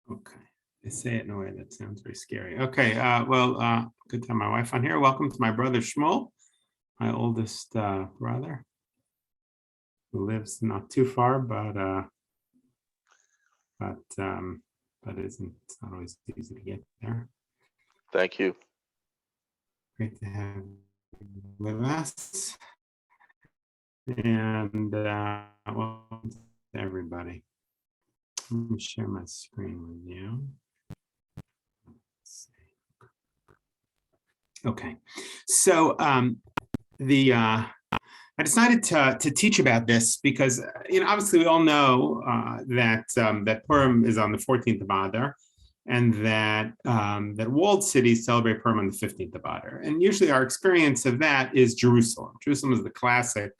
Okay. They say it in a way that sounds very scary. Okay. Good to have my wife on here. Welcome to my brother Shmuel, my oldest brother, who lives not too far, but it's not always easy to get there. Thank you. Great to have you with us. And welcome to everybody. Let me share my screen with you. Let's see. Okay, so I decided to teach about this because obviously we all know that Purim is on the 14th of Adar, and that walled cities celebrate Purim on the 15th of Adar. And usually our experience of that is Jerusalem. Jerusalem is the classic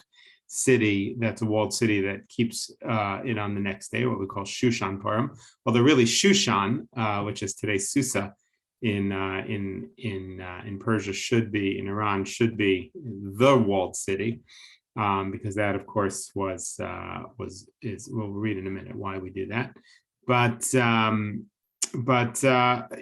city that's a walled city that keeps it on the next day, what we call Shushan Purim. Although really Shushan, which is today's Susa in Persia, in Iran should be the walled city, because that of course is we'll read in a minute why we do that. But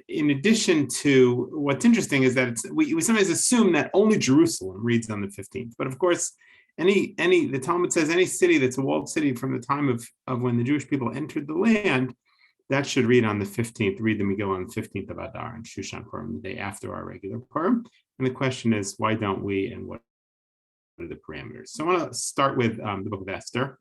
in addition to, what's interesting is that we sometimes assume that only Jerusalem reads on the 15th, but of course the Talmud says any city that's a walled city from the time of when the Jewish people entered the land, that should read on the 15th, read the Megillah on the 15th of Adar and Shushan Purim, the day after our regular Purim. And the question is, why don't we, and what are the parameters? So I want to start with the book of Esther.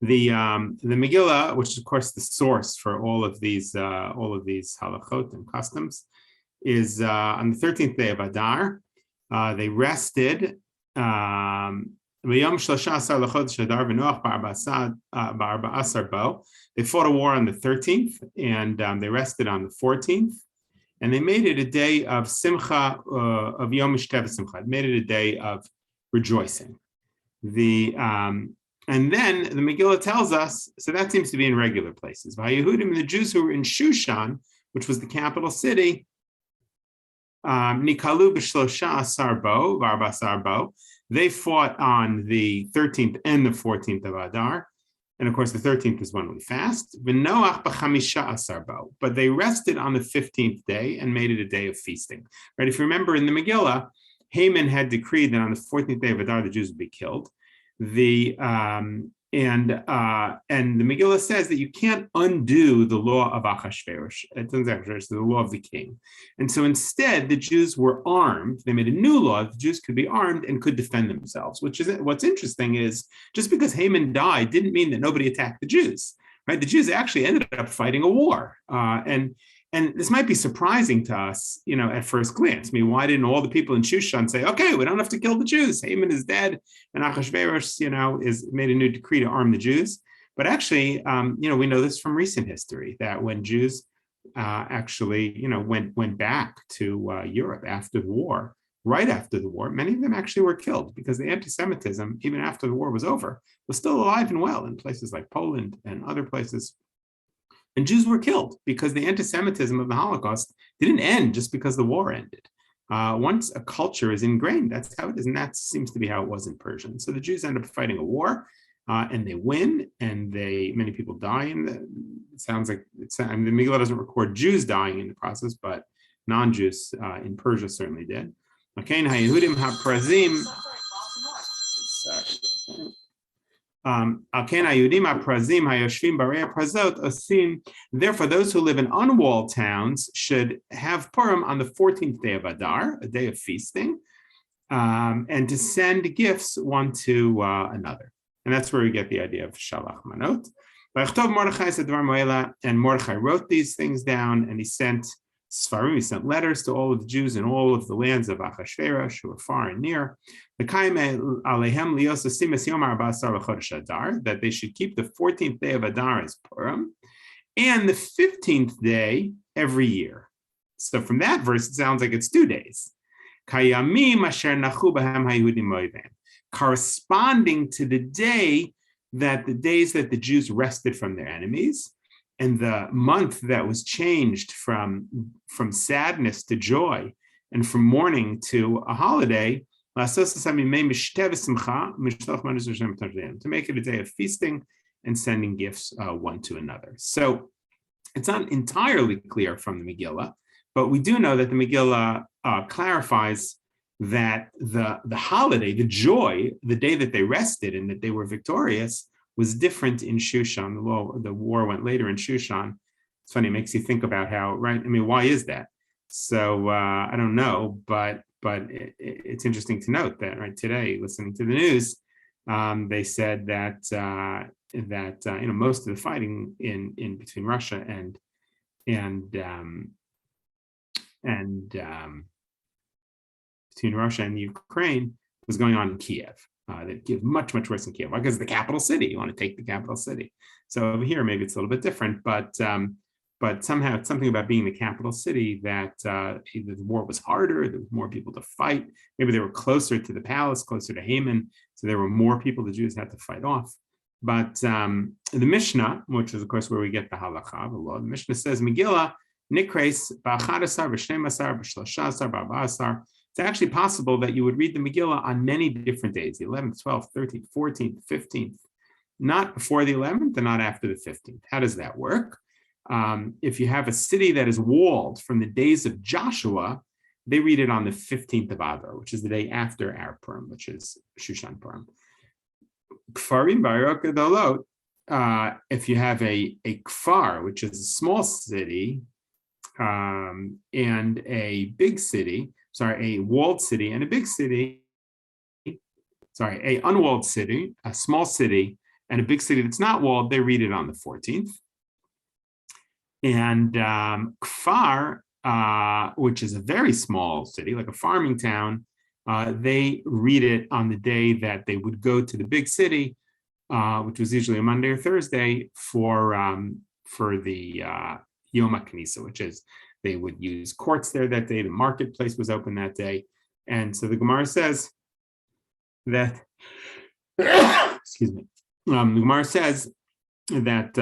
The Megillah, which is of course the source for all of these halachot and customs, is on the 13th day of Adar. They rested. They fought a war on the 13th, and they rested on the 14th, and they made it a day of simcha, of Yom Mishtev Simcha. It made it a day of rejoicing. And then the Megillah tells us, so that seems to be in regular places. Yehudim, the Jews who were in Shushan, which was the capital city, Nikalu b'shlosha asar bo, v'arbasar bo. They fought on the 13th and the 14th of Adar. And of course, the 13th is when we fast. V'noach b'chamisha asar bo. But they rested on the 15th day and made it a day of feasting. Right? If you remember in the Megillah, Haman had decreed that on the 14th day of Adar, the Jews would be killed. And the Megillah says that you can't undo the law of Achashverosh. It's the law of the king. And so instead, the Jews were armed. They made a new law. The Jews could be armed and could defend themselves, which is what's interesting is just because Haman died didn't mean that nobody attacked the Jews, right? The Jews actually ended up fighting a war. And this might be surprising to us, at first glance. I mean, why didn't all the people in Shushan say, okay, we don't have to kill the Jews. Haman is dead, and Achashverosh, is made a new decree to arm the Jews. But actually, we know this from recent history, that when Jews actually, went back to Europe after the war, right after the war, many of them actually were killed because the anti-Semitism, even after the war was over, was still alive and well in places like Poland and other places. And Jews were killed because the anti-Semitism of the Holocaust didn't end just because the war ended. Once a culture is ingrained, that's how it is, and that seems to be how it was in Persia. And so the Jews end up fighting a war, and they win, and many people die. The Megillah doesn't record Jews dying in the process, but non-Jews in Persia certainly did. Therefore, those who live in unwalled towns should have Purim on the 14th day of Adar, a day of feasting, and to send gifts one to another. And that's where we get the idea of Shalach Manot. And Mordechai wrote these things down, and he sent Sfarim, he sent letters to all of the Jews in all of the lands of Achashverosh, who were far and near, that they should keep the 14th day of Adar as Purim, and the 15th day every year. So from that verse, it sounds like it's 2 days. Corresponding to the days that the Jews rested from their enemies, and the month that was changed from sadness to joy, and from mourning to a holiday, to make it a day of feasting and sending gifts one to another. So It's not entirely clear from the Megillah, but we do know that the Megillah clarifies that the holiday, the joy, the day that they rested and that they were victorious was different in Shushan. The war went later in Shushan. It's funny, it makes you think about how, right? I mean, why is that? So I don't know, but it's interesting to note that right today, listening to the news, they said that most of the fighting in between Russia and between Russia and Ukraine was going on in Kiev. That Kiev much worse than Kiev. Why? Because it's the capital city. You want to take the capital city. So over here, maybe it's a little bit different, but somehow it's something about being the capital city that either the war was harder, there was more people to fight. Maybe they were closer to the palace, closer to Haman, so there were more people the Jews had to fight off. But the Mishnah, which is of course where we get the halakha, the law, the Mishnah says Megillah nikres b'achadasar b'shnemasar b'shlashasar b'arba'asar. It's actually possible that you would read the Megillah on many different days, the 11th, 12th, 13th, 14th, 15th, not before the 11th and not after the 15th. How does that work? If you have a city that is walled from the days of Joshua, they read it on the 15th of Adar, which is the day after our Purim, which is Shushan Purim. Kfarim Barak Dalot, if you have a kfar, which is a small city, and a big city, a walled city and a big city, a unwalled city, a small city, and a big city that's not walled, they read it on the 14th. And kfar, which is a very small city, like a farming town, they read it on the day that they would go to the big city, which was usually a Monday or Thursday for the Yom HaKnisa, which is they would use courts there that day. The marketplace was open that day. And so the Gemara says that, excuse me, the Gemara says that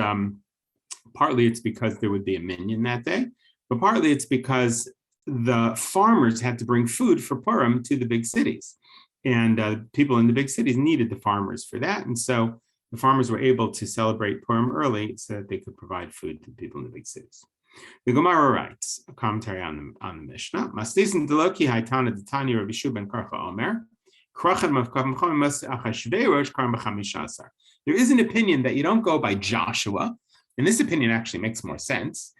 partly it's because there would be a minyan that day, but partly it's because the farmers had to bring food for Purim to the big cities. And people in the big cities needed the farmers for that. And so the farmers were able to celebrate Purim early so that they could provide food to the people in the big cities. The Gemara writes, a commentary on the Mishnah, there is an opinion that you don't go by Joshua, and this opinion actually makes more sense.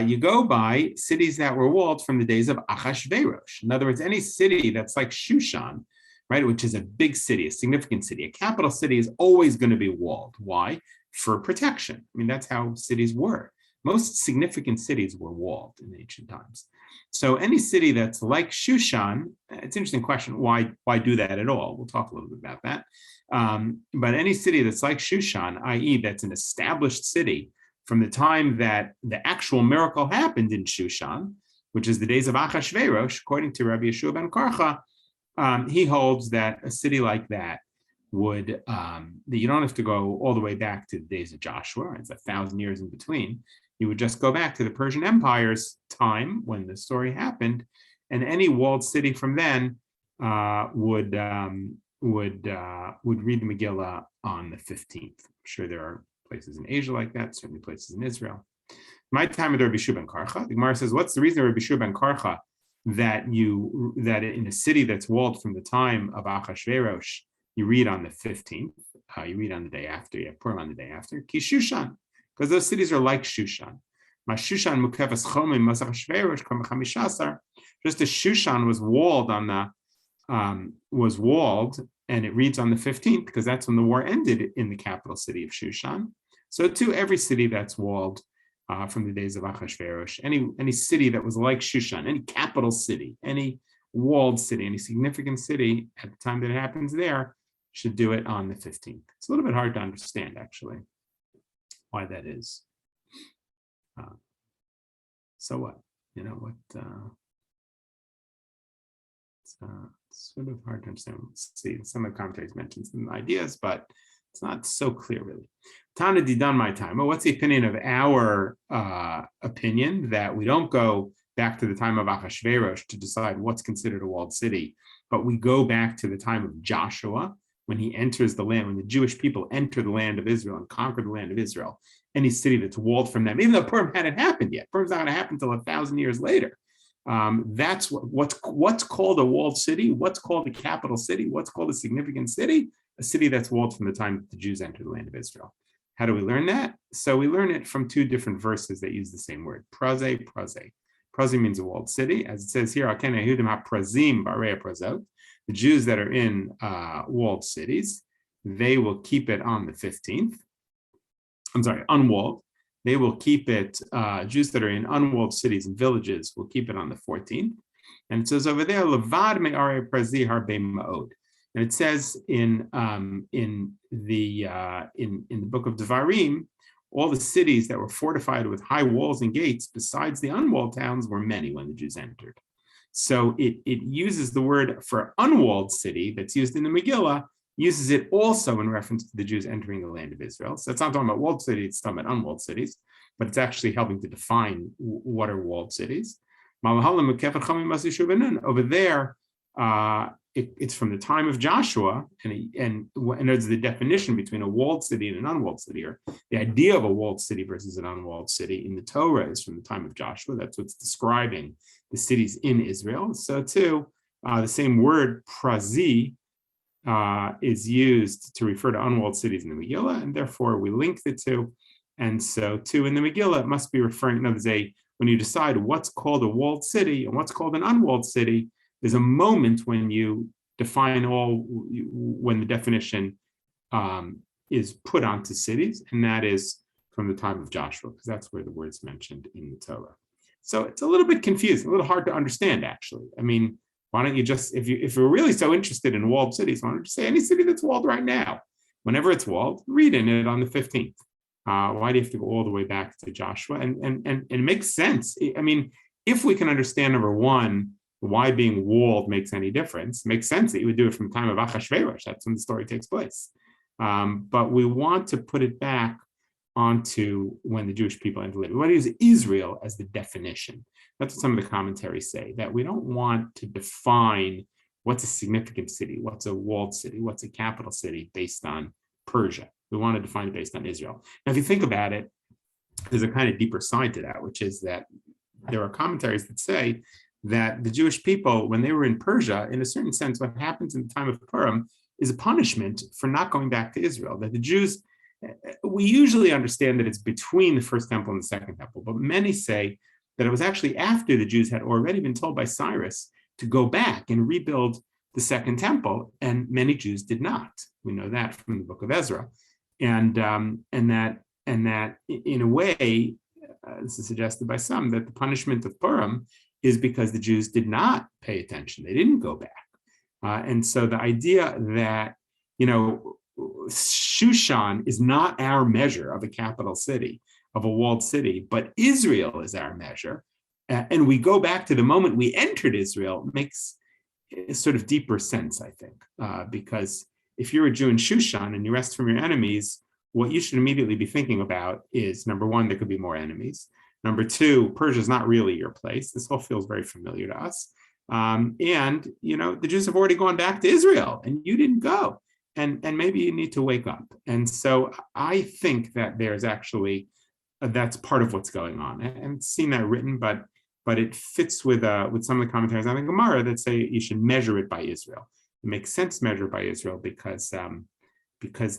You go by cities that were walled from the days of Achashverosh. In other words, any city that's like Shushan, right, which is a big city, a significant city, a capital city is always going to be walled. Why? For protection. I mean, that's how cities were. Most significant cities were walled in ancient times. So any city that's like Shushan, it's an interesting question, why do that at all? We'll talk a little bit about that. But any city that's like Shushan, i.e. that's an established city from the time that the actual miracle happened in Shushan, which is the days of Achashverosh, according to Rabbi Yeshua ben Karcha, he holds that a city like that would, that you don't have to go all the way back to the days of Joshua, it's 1,000 years in between. You would just go back to the Persian Empire's time when the story happened, and any walled city from then would read the Megillah on the 15th. I'm sure there are places in Asia like that, certainly places in Israel. My time with Rabbi Yeshua ben Karcha, the Gemara says, what's the reason, Rabbi Yeshua ben Karcha, that in a city that's walled from the time of Achashverosh, you read on the 15th, you read on the day after, you have Purim on the day after, Ki Shushan, because those cities are like Shushan. Shushan mukevas chomim mas Achashverosh kama chamishasar. Just as Shushan was walled and it reads on the 15th because that's when the war ended in the capital city of Shushan. So too, every city that's walled from the days of Achashverosh, any city that was like Shushan, any capital city, any walled city, any significant city at the time that it happens there, should do it on the 15th. It's a little bit hard to understand, actually, why that is. So what? You know what? It's sort of hard to understand. Let's see, some of the commentaries mention some ideas, but it's not so clear, really. Tana Didan my time. Well, what's the opinion of our opinion that we don't go back to the time of Achashverosh to decide what's considered a walled city, but we go back to the time of Joshua when he enters the land, when the Jewish people enter the land of Israel and conquer the land of Israel, any city that's walled from them, even though Purim hadn't happened yet. Purim's not going to happen until 1,000 years later. That's what's called a walled city, what's called a capital city, what's called a significant city, a city that's walled from the time that the Jews entered the land of Israel. How do we learn that? So we learn it from two different verses that use the same word, praze. Praze means a walled city. As it says here, the Jews that are in walled cities, they will keep it on the 15th. I'm sorry, unwalled. They will keep it, Jews that are in unwalled cities and villages will keep it on the 14th. And it says over there, Levad me'are prazi harbe ma'od. And it says in the book of Devarim, all the cities that were fortified with high walls and gates, besides the unwalled towns, were many when the Jews entered. So it uses the word for unwalled city that's used in the Megillah, uses it also in reference to the Jews entering the land of Israel. So it's not talking about walled cities, it's talking about unwalled cities, but it's actually helping to define what are walled cities. Over there, it's from the time of Joshua, and there's the definition between a walled city and an unwalled city, or the idea of a walled city versus an unwalled city in the Torah is from the time of Joshua. That's what's describing the cities in Israel. So too, the same word, prazi, is used to refer to unwalled cities in the Megillah, and therefore we link the two. And so too, in the Megillah, it must be referring, in other words, when you decide what's called a walled city and what's called an unwalled city, there's a moment when you define when the definition is put onto cities, and that is from the time of Joshua, because that's where the word's mentioned in the Torah. So it's a little bit confusing, a little hard to understand, actually. I mean, why don't you just, if you're really so interested in walled cities, why don't you just say any city that's walled right now? Whenever it's walled, read in it on the 15th. Why do you have to go all the way back to Joshua? And it makes sense. I mean, if we can understand, number one, why being walled makes any difference, makes sense that you would do it from the time of Achashverosh. That's when the story takes place. But we want to put it back onto when the Jewish people entered. We want to use Israel as the definition. That's what some of the commentaries say, that we don't want to define what's a significant city, what's a walled city, what's a capital city based on Persia. We want to define it based on Israel. Now, if you think about it, there's a kind of deeper side to that, which is that there are commentaries that say that the Jewish people, when they were in Persia, in a certain sense, what happens in the time of Purim is a punishment for not going back to Israel. That the Jews, we usually understand that it's between the first temple and the second temple, but many say that it was actually after the Jews had already been told by Cyrus to go back and rebuild the second temple, and many Jews did not. We know that from the book of Ezra, and that in a way, this is suggested by some, that the punishment of Purim is because the Jews did not pay attention; they didn't go back, and so the idea that Shushan is not our measure of a capital city, of a walled city, but Israel is our measure, and we go back to the moment we entered Israel makes a sort of deeper sense, I think, because if you're a Jew in Shushan and you rest from your enemies, what you should immediately be thinking about is, number one, there could be more enemies. Number two, Persia is not really your place. This all feels very familiar to us. And, the Jews have already gone back to Israel and you didn't go. And maybe you need to wake up. And so I think that there's actually, that's part of what's going on. I haven't seen that written, but it fits with some of the commentaries on the Gemara that say you should measure it by Israel. It makes sense to measure it by Israel because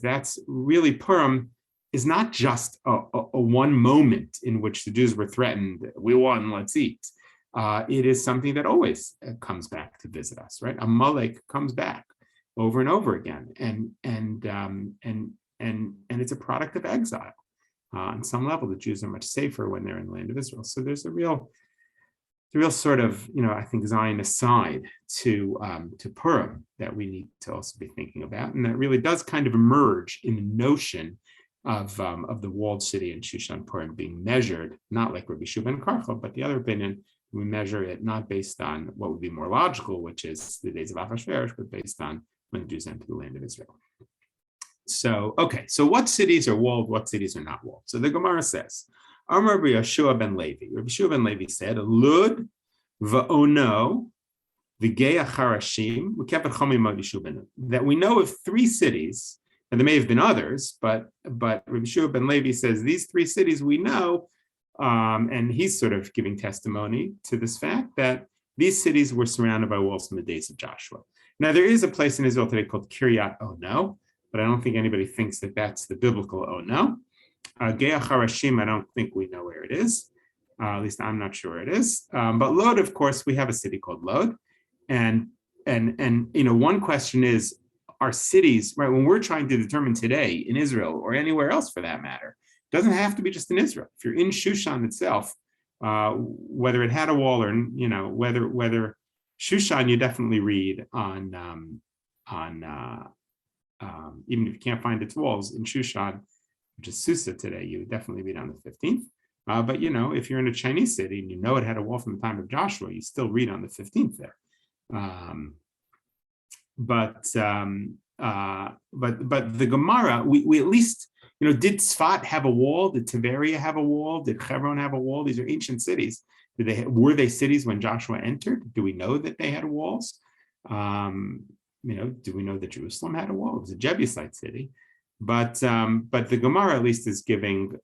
that's really, Purim is not just a one moment in which the Jews were threatened, we won, let's eat. It is something that always comes back to visit us, right? Amalek comes back over and over again, and it's a product of exile. On some level, the Jews are much safer when they're in the land of Israel. So there's a real sort of, I think, Zionist side to Purim that we need to also be thinking about, and that really does kind of emerge in the notion of the walled city in Shushan Purim being measured, not like Rabbi Shua ben Karchel, but the other opinion, we measure it not based on what would be more logical, which is the days of Achashverosh, but based on when the Jews entered the land of Israel. So, okay, so what cities are walled, what cities are not walled? So the Gemara says, Amar Rabbi Yeshua ben Levi. Rabbi Yeshua ben Levi said, Lud va'ono v'gei acharashim v'kepet chamim ad Yeshua ben, that we know of three cities And there may have been others, but Rabbi Shua ben Levi says these three cities we know, and he's sort of giving testimony to this fact that these cities were surrounded by walls in the days of Joshua. Now, there is a place in Israel today called Kiryat Ono, but I don't think anybody thinks that that's the biblical Ono. Gea Harashim, I don't think we know where it is. At least I'm not sure it is. But Lod, of course, we have a city called Lod. And one question is, are cities, right, when we're trying to determine today in Israel or anywhere else for that matter, it doesn't have to be just in Israel. If you're in Shushan itself, whether it had a wall or, whether Shushan, you definitely read on even if you can't find its walls in Shushan, which is Susa today, you would definitely read on the 15th. But if you're in a Chinese city and it had a wall from the time of Joshua, you still read on the 15th there. But the Gemara, we at least, did Tzfat have a wall? Did Tiberia have a wall? Did Hebron have a wall? These are ancient cities. Were they cities when Joshua entered? Do we know that they had walls? Do we know that Jerusalem had a wall? It was a Jebusite city. But the Gemara at least is giving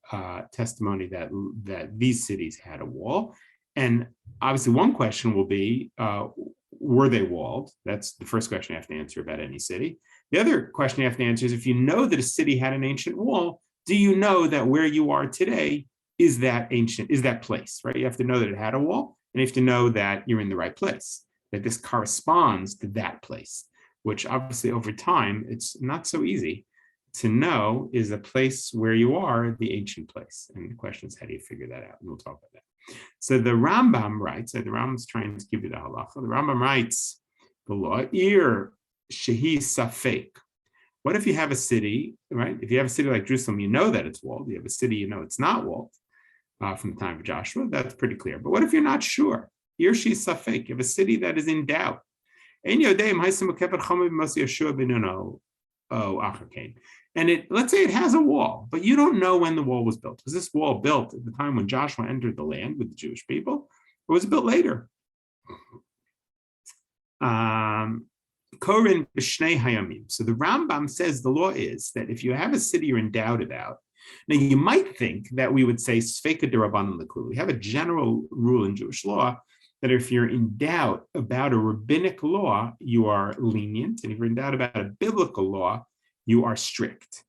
testimony that these cities had a wall. And obviously one question will be, were they walled? That's the first question you have to answer about any city. The other question you have to answer is, if you know that a city had an ancient wall, do you know that where you are today is that place, right? You have to know that it had a wall, and you have to know that you're in the right place, that this corresponds to that place, which obviously over time, it's not so easy to know, is a place where you are the ancient place. And the question is, how do you figure that out? And we'll talk about that. So the Rambam writes, the Rambam's trying to give you the halacha. The Rambam writes, the law, ir shehi safek. What if you have a city, right? If you have a city like Jerusalem, you know that it's walled. You have a city, you know it's not walled from the time of Joshua. That's pretty clear. But what if you're not sure? Ir shehi safek. You have a city that is in doubt. And let's say it has a wall, but you don't know when the wall was built. Was this wall built at the time when Joshua entered the land with the Jewish people, or was it built later? Korin b'shnei hayamim. So the Rambam says the law is that if you have a city you're in doubt about, now you might think that we would say sfeika d'Rabbanan l'kul. We have a general rule in Jewish law that if you're in doubt about a rabbinic law, you are lenient, and if you're in doubt about a biblical law, you are strict.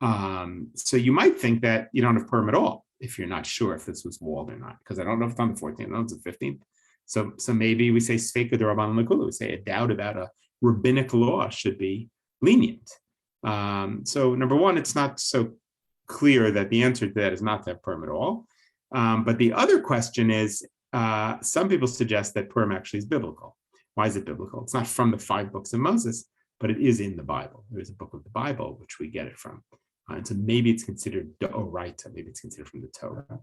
So you might think that you don't have Purim at all if you're not sure if this was walled or not, because I don't know if it's on the 14th, I don't know if it's the 15th. So maybe we say sfeika d'Rabbanan l'kul. We say a doubt about a rabbinic law should be lenient. So number one, it's not so clear that the answer to that is not to have Purim at all. But the other question is, some people suggest that Purim actually is biblical. Why is it biblical? It's not from the 5 books of Moses, but it is in the Bible. There is a book of the Bible which we get it from. And so maybe it's considered D'Oraita, maybe it's considered from the Torah.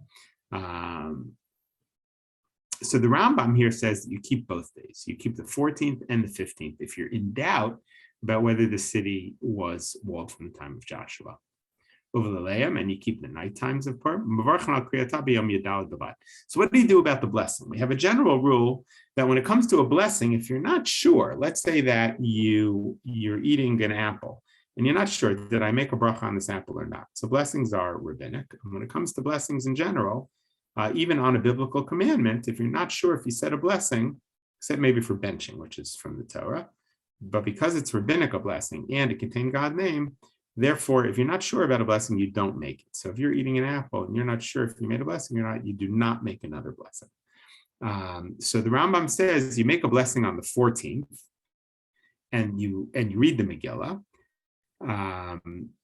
So the Rambam here says that you keep both days. You keep the 14th and the 15th if you're in doubt about whether the city was walled from the time of Joshua. And you keep the night times of Purim. So what do you do about the blessing? We have a general rule that when it comes to a blessing, if you're not sure, let's say that you're eating an apple and you're not sure, did I make a bracha on this apple or not? So blessings are rabbinic. And when it comes to blessings in general, even on a biblical commandment, if you're not sure if you said a blessing, except maybe for benching, which is from the Torah, but because it's rabbinic a blessing and it contains God's name, therefore, if you're not sure about a blessing, you don't make it. So if you're eating an apple and you're not sure if you made a blessing or not, you do not make another blessing. So the Rambam says you make a blessing on the 14th and you read the Megillah,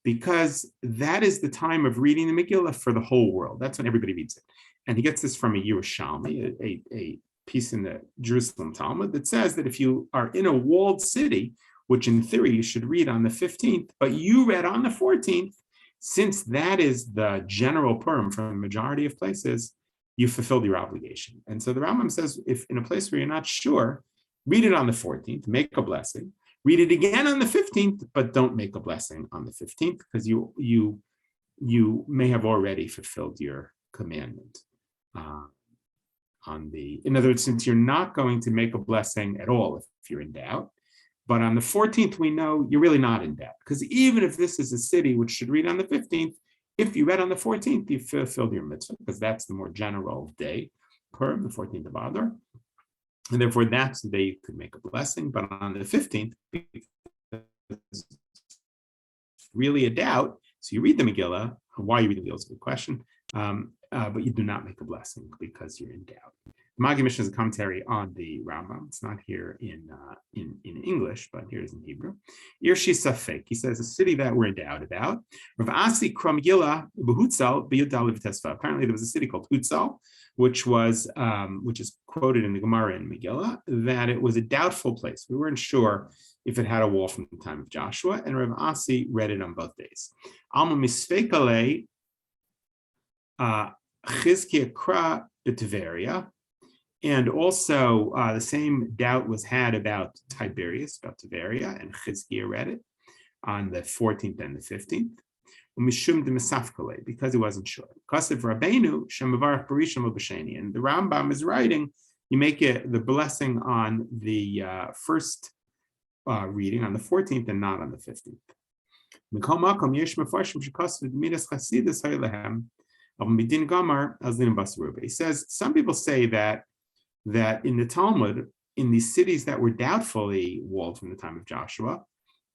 because that is the time of reading the Megillah for the whole world. That's when everybody reads it. And he gets this from a Yerushalmi, a piece in the Jerusalem Talmud that says that if you are in a walled city, which in theory you should read on the 15th, but you read on the 14th, since that is the general Purim from the majority of places, you fulfilled your obligation. And so the Rambam says, if in a place where you're not sure, read it on the 14th, make a blessing, read it again on the 15th, but don't make a blessing on the 15th, because you may have already fulfilled your commandment. In other words, since you're not going to make a blessing at all if you're in doubt, But on the 14th, we know you're really not in doubt, because even if this is a city which should read on the 15th, if you read on the 14th, you fulfilled your mitzvah, because that's the more general day, Purim, the 14th of Adar. And therefore, that's the day you could make a blessing. But on the 15th, it's really a doubt. So you read the Megillah. Why you read the Megillah is a good question. But you do not make a blessing because you're in doubt. Magi Mishnah is a commentary on the Rambam. It's not here in English, but here is in Hebrew. Irshi Safek. He says a city that we're in doubt about. Rav Asi Kram Gila Behutzal Biyudal V'Tesva. Apparently, there was a city called Hutzal, which is quoted in the Gemara in Megillah, that it was a doubtful place. We weren't sure if it had a wall from the time of Joshua, and Rav Asi read it on both days. Alma Misfekale Chizkiah Kra B'Tiveria. And also the same doubt was had about Tiberias, about Tiberia, and Chizkiah read it on the 14th and the 15th. Because he wasn't sure. And the Rambam is writing, you make it the blessing on the first reading on the 14th and not on the 15th. He says, some people say that in the Talmud, in these cities that were doubtfully walled from the time of Joshua,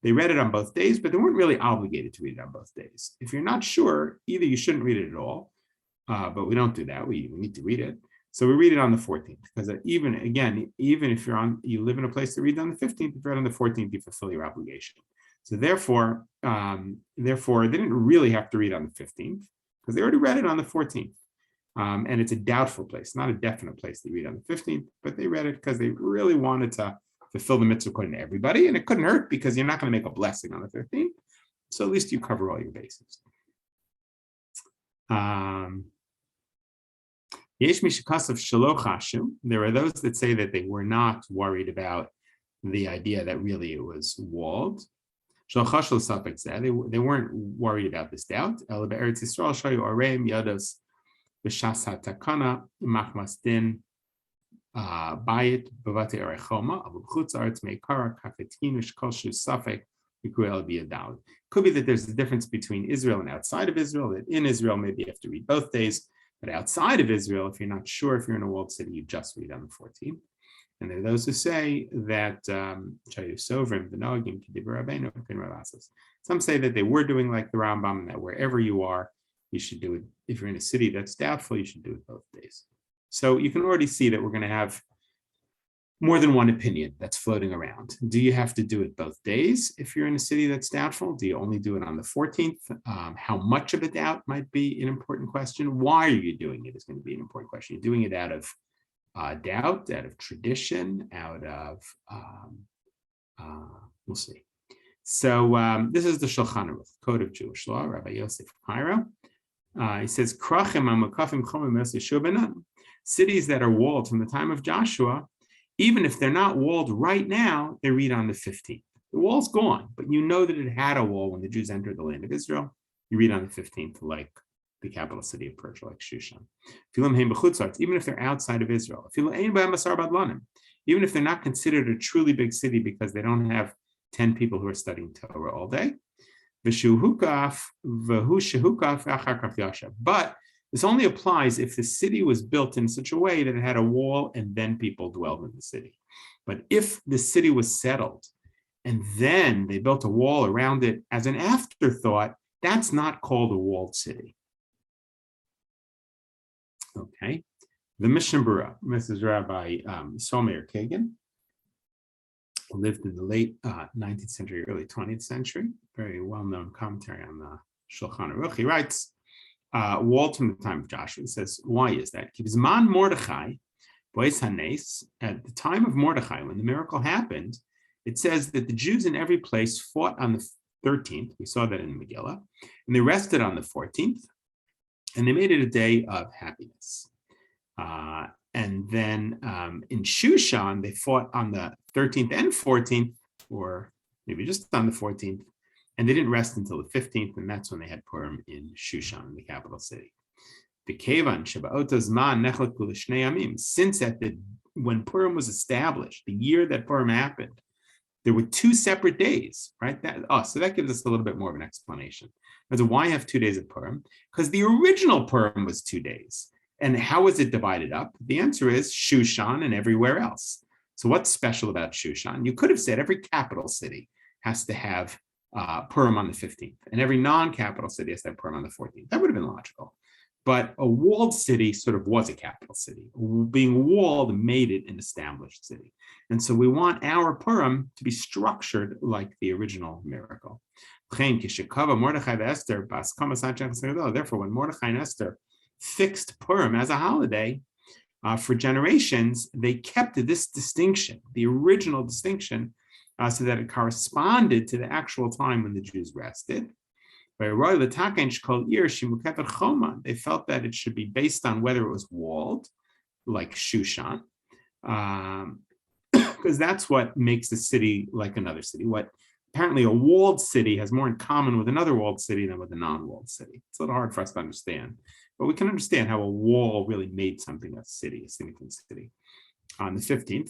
they read it on both days, but they weren't really obligated to read it on both days. If you're not sure, either you shouldn't read it at all, but we don't do that. We need to read it. So we read it on the 14th, because even if you live in a place to read on the 15th, if you read on the 14th, you fulfill your obligation. So therefore, they didn't really have to read on the 15th, because they already read it on the 14th. And it's a doubtful place, not a definite place to read on the 15th, but they read it because they really wanted to fulfill the mitzvah according to everybody, and it couldn't hurt because you're not going to make a blessing on the 13th, so at least you cover all your bases. There are those that say that they were not worried about the idea that really it was walled. They weren't worried about this doubt. Bayit b'vate erechoma, avu b'chutz aretz meikara kafetin v'shkol shu safek v'kuel b'yadal. Could be that there's a difference between Israel and outside of Israel. That in Israel maybe you have to read both days, but outside of Israel, if you're not sure if you're in a walled city, you just read on the 14th. And there are those who say that some say that they were doing like the Rambam, and that wherever you are, you should do it. If you're in a city that's doubtful, you should do it both days. So you can already see that we're going to have more than one opinion that's floating around. Do you have to do it both days if you're in a city that's doubtful? Do you only do it on the 14th? How much of a doubt might be an important question. Why are you doing it is going to be an important question. You're doing it out of doubt, out of tradition, out of, we'll see. So this is the Shulchan Aruch, Code of Jewish Law, Rabbi Yosef Cairo. He says, cities that are walled from the time of Joshua, even if they're not walled right now, they read on the 15th. The wall's gone, but you know that it had a wall when the Jews entered the land of Israel. You read on the 15th, like the capital city of Persia, like Shushan. Even if they're outside of Israel. Even if they're not considered a truly big city because they don't have 10 people who are studying Torah all day. But this only applies if the city was built in such a way that it had a wall and then people dwelled in the city. But if the city was settled and then they built a wall around it as an afterthought, that's not called a walled city. Okay. The Mishnah Berurah, Mrs. Rabbi Somer Kagan, lived in the late 19th century, early 20th century, very well-known commentary on the Shulchan Aruch. He writes, walled from the time of Joshua. He says, why is that? Zman Mordechai, Bois Hanes, at the time of Mordechai, when the miracle happened, it says that the Jews in every place fought on the 13th. We saw that in Megillah. And they rested on the 14th. And they made it a day of happiness. And then in Shushan, they fought on the 13th and 14th, or maybe just on the 14th. And they didn't rest until the 15th, and that's when they had Purim in Shushan, the capital city. Since when Purim was established, the year that Purim happened, there were 2 separate days, right? So that gives us a little bit more of an explanation. So why have 2 days of Purim? Because the original Purim was 2 days. And how was it divided up? The answer is Shushan and everywhere else. So what's special about Shushan? You could have said every capital city has to have Purim on the 15th, and every non-capital city has to have Purim on the 14th. That would have been logical. But a walled city sort of was a capital city. Being walled made it an established city. And so we want our Purim to be structured like the original miracle. Therefore, when Mordechai and Esther fixed Purim as a holiday, for generations, they kept this distinction, the original distinction, so that it corresponded to the actual time when the Jews rested. They felt that it should be based on whether it was walled, like Shushan, because that's what makes a city like another city. Apparently a walled city has more in common with another walled city than with a non-walled city. It's a little hard for us to understand, but we can understand how a wall really made something a city, a significant city. On the 15th,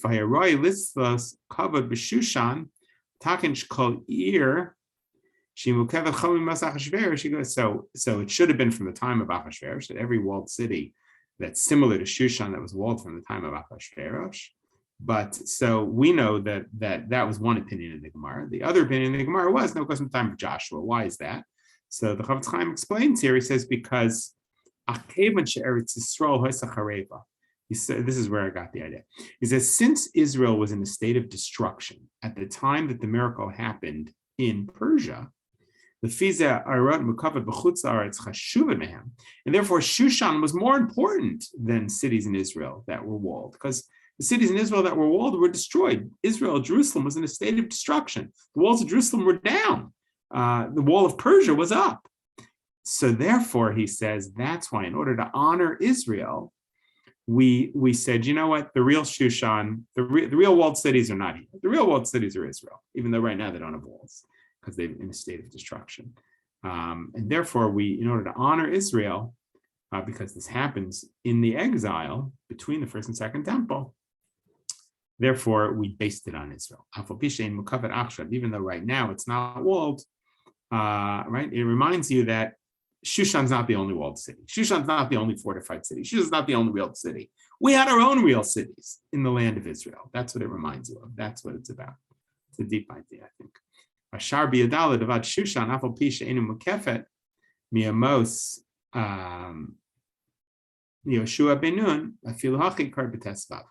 so it should have been from the time of Achashverosh, that every walled city that's similar to Shushan that was walled from the time of Achashverosh. But so we know that was one opinion in the Gemara. The other opinion in the Gemara was, no, it wasn't the time of Joshua. Why is that? So the Chavetz Chaim explains here, he says, because he said, this is where I got the idea. He says, since Israel was in a state of destruction at the time that the miracle happened in Persia, and therefore Shushan was more important than cities in Israel that were walled, because the cities in Israel that were walled were destroyed. Jerusalem was in a state of destruction. The walls of Jerusalem were down. The wall of Persia was up. So therefore, he says, that's why in order to honor Israel, we said, you know what, the real Shushan, the real walled cities are not here. The real walled cities are Israel, even though right now they don't have walls because they're in a state of destruction. And therefore, in order to honor Israel, because this happens in the exile between the first and second temple, therefore, we based it on Israel. Even though right now it's not walled, right? It reminds you that Shushan's not the only walled city. Shushan's not the only fortified city. Shushan's not the only real city. We had our own real cities in the land of Israel. That's what it reminds you of. That's what it's about. It's a deep idea, I think. Ashar biyadala devad Shushan afal pisha inu mukefet miamos Yoshua benun afilu hachi kar b'tesvav.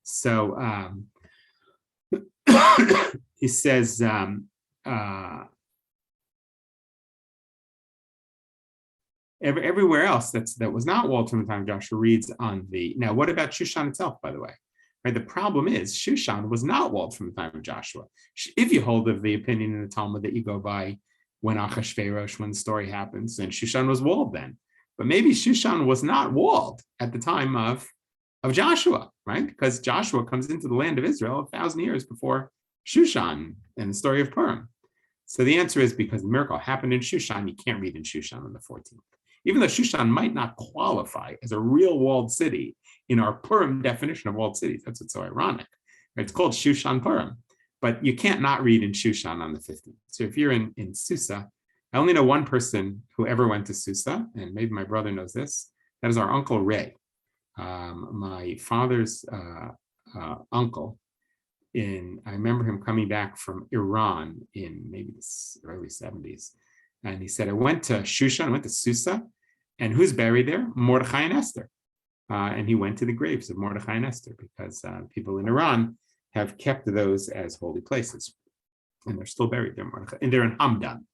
So he says, everywhere else that was not walled from the time of Joshua reads on the. Now, what about Shushan itself, by the way? Right, the problem is Shushan was not walled from the time of Joshua. If you hold of the opinion in the Talmud that you go by when Achashverosh, when the story happens, then Shushan was walled then. But maybe Shushan was not walled at the time of Joshua, right? Because Joshua comes into the land of Israel 1,000 years before Shushan in the story of Purim. So the answer is because the miracle happened in Shushan, you can't read in Shushan on the 14th. Even though Shushan might not qualify as a real walled city in our Purim definition of walled cities, that's what's so ironic. Right? It's called Shushan Purim, but you can't not read in Shushan on the 15th. So if you're in Susa, I only know one person who ever went to Susa, and maybe my brother knows this. That is our Uncle Ray. My father's uncle. I remember him coming back from Iran in maybe the early 70s. And he said, I went to Shushan, I went to Susa, and who's buried there? Mordechai and Esther. And he went to the graves of Mordechai and Esther because people in Iran have kept those as holy places. And they're still buried there, Mordechai. And they're in Hamdan,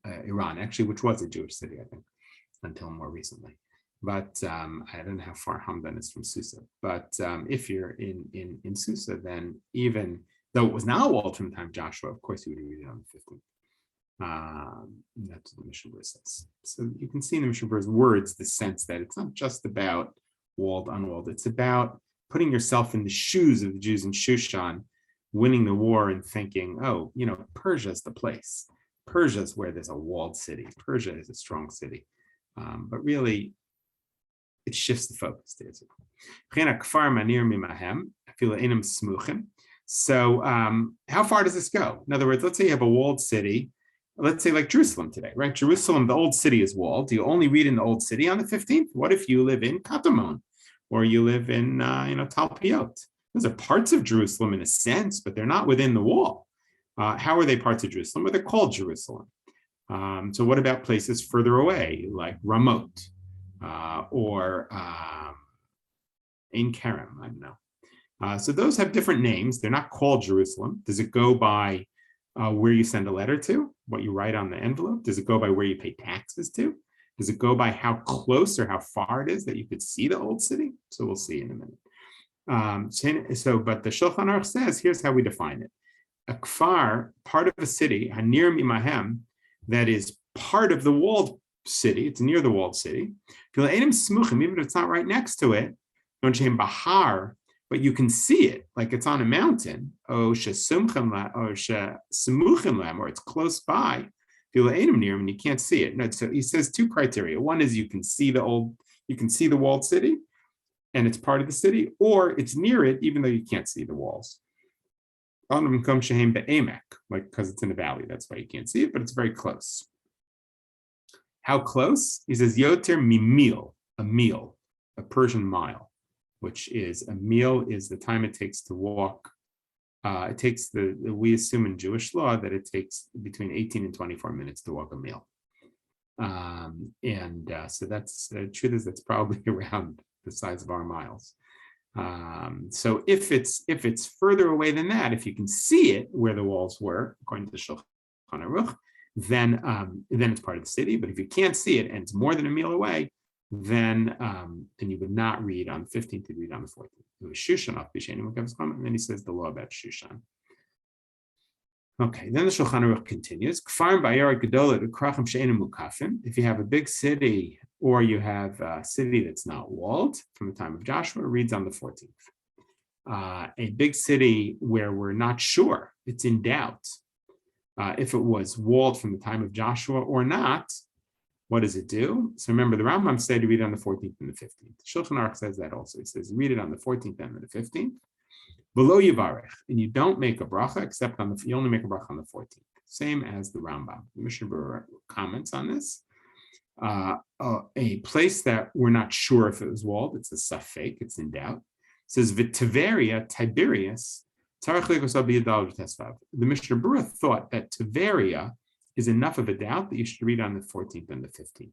Iran, actually, which was a Jewish city, I think, until more recently. But I don't know how far Hamdan is from Susa. But if you're in Susa, then even though it was not walled from the time of Joshua, of course you would read it on the 15th. That's what the Mishnah Berurah says. So you can see in the Mishnah Berurah's words the sense that it's not just about walled, unwalled. It's about putting yourself in the shoes of the Jews in Shushan, winning the war and thinking, oh, Persia's the place. Persia's where there's a walled city. Persia is a strong city. But really, it shifts the focus to Israel. So how far does this go? In other words, let's say you have a walled city. Let's say like Jerusalem today, right? Jerusalem, the old city is walled. Do you only read in the old city on the 15th? What if you live in Katamon or you live in, Talpiot? Those are parts of Jerusalem in a sense, but they're not within the wall. How are they parts of Jerusalem? Well, they're called Jerusalem. So what about places further away, like Ramot or Ein Kerem? I don't know. So those have different names. They're not called Jerusalem. Does it go by where you send a letter to, what you write on the envelope? Does it go by where you pay taxes to? Does it go by how close or how far it is that you could see the old city? So we'll see in a minute. But the Shulchan Aruch says, here's how we define it. A kfar, part of a city, hanir mimahem, that is part of the walled city, it's near the walled city. Even if it's not right next to it, bahar, but you can see it, like it's on a mountain, or it's close by. And you can't see it. No, so he says two criteria. One is you can see the walled city, and it's part of the city, or it's near it, even though you can't see the walls. Like because it's in a valley, that's why you can't see it, but it's very close. How close? He says yoter mimil, a meal, a Persian mile, which is a meal is the time it takes to walk. It takes we assume in Jewish law that it takes between 18 and 24 minutes to walk a meal. So that's the truth is that's probably around the size of our miles. So if it's further away than that, if you can see it where the walls were, according to the Shulchan Aruch, then it's part of the city. But if you can't see it and it's more than a meal away, then you would not read on the 15th, you'd read on the 14th. It was Shushan, and then he says the law about Shushan. Okay, then the Shulchan Aruch continues. If you have a big city or you have a city that's not walled from the time of Joshua, it reads on the 14th. A big city where we're not sure, it's in doubt, if it was walled from the time of Joshua or not, what does it do? So remember, the Rambam said to read it on the 14th and the 15th. Shulchan Aruch says that also. He says read it on the 14th and the 15th. Below Yivarech, and you don't make a bracha except you only make a bracha on the 14th. Same as the Rambam. The Mishnah Berurah comments on this. A place that we're not sure if it was walled, it's a safek, it's in doubt. It says V'Tiberia, Tiberias, the Mishnah Berurah thought that Tiberia is enough of a doubt that you should read on the 14th and the 15th.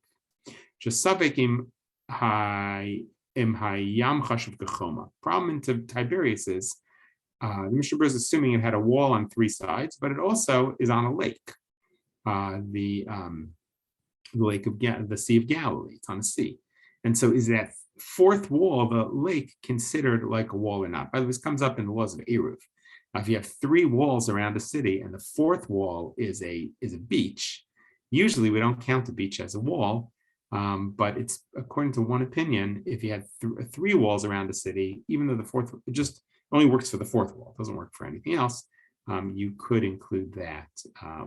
Just Savekim Hayam Chashuv Gechoma. Problem in Tiberias is the Mishnah Berurah is assuming it had a wall on three sides, but it also is on a lake, the lake of the Sea of Galilee. It's on a sea, and so is that fourth wall of a lake considered like a wall or not? By the way, this comes up in the laws of Eruv. If you have three walls around a city and the fourth wall is a beach, usually we don't count the beach as a wall, but it's according to one opinion, if you had three walls around a city, even though the fourth it just only works for the fourth wall, it doesn't work for anything else, you could include that,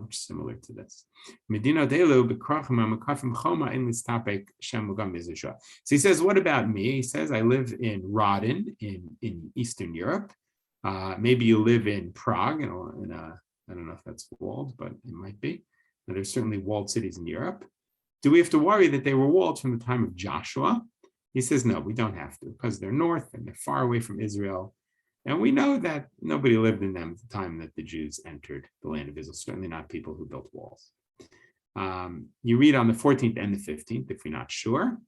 which is similar to this. So he says, what about me? He says, I live in Rodin in Eastern Europe. Maybe you live in Prague, I don't know if that's walled, but it might be. There's certainly walled cities in Europe. Do we have to worry that they were walled from the time of Joshua? He says, no, we don't have to, because they're north and they're far away from Israel. And we know that nobody lived in them at the time that the Jews entered the land of Israel, certainly not people who built walls. You read on the 14th and the 15th, if you're not sure.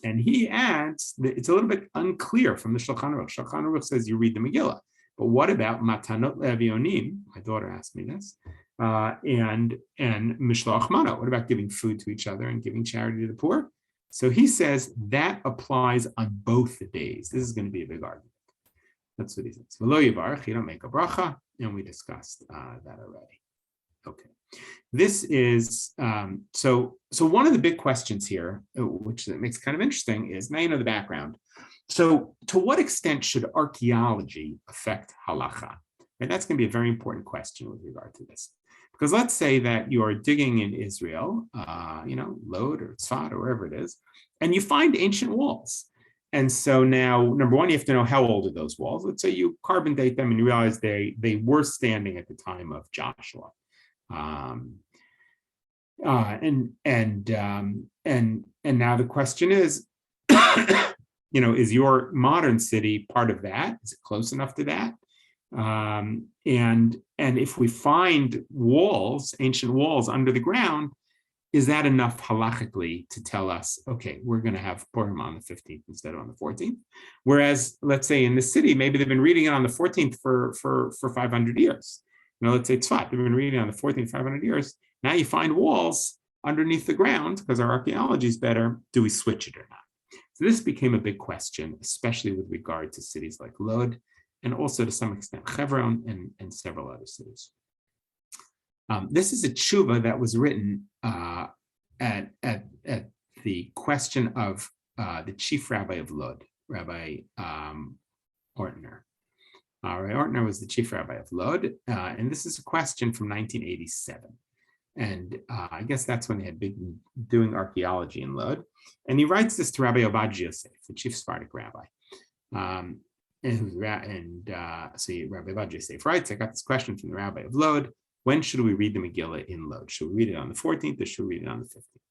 And he adds that it's a little bit unclear from the Shulchan Aruch. Shulchan Aruch says you read the Megillah, but what about Matanot Le'Avionim? My daughter asked me this, and Mishloach Mano. What about giving food to each other and giving charity to the poor? So he says that applies on both the days. This is going to be a big argument. That's what he says. V'lo yivarech, you don't make a bracha, and we discussed that already. Okay. This is so one of the big questions here, which makes it kind of interesting, is now you know the background. So to what extent should archaeology affect halacha? And that's going to be a very important question with regard to this. Because let's say that you're digging in Israel, Lod or Tzfat or wherever it is, and you find ancient walls. and so now, number one, you have to know how old are those walls. Let's say you carbon date them and you realize they were standing at the time of Joshua. And now the question is, is your modern city part of that? Is it close enough to that? And if we find walls, ancient walls under the ground, is that enough halachically to tell us, okay, we're going to have Purim on the 15th instead of on the 14th? Whereas, let's say in the city, maybe they've been reading it on the 14th for 500 years. Let's say it's Tzfat, they've been reading it on the 14th, 500 years. Now you find walls underneath the ground because our archaeology is better. Do we switch it or not? So this became a big question, especially with regard to cities like Lod, and also to some extent Hebron and several other cities. This is a tshuva that was written at the question of the chief rabbi of Lod, Rabbi Ortner. Rabbi Ortner was the chief rabbi of Lod, and this is a question from 1987. And I guess that's when they had been doing archaeology in Lod. And he writes this to Rabbi Obadiah Yosef, the chief Sephardic rabbi. So Rabbi Obadiah Yosef writes, I got this question from the rabbi of Lod. When should we read the Megillah in Lod? Should we read it on the 14th or should we read it on the 15th?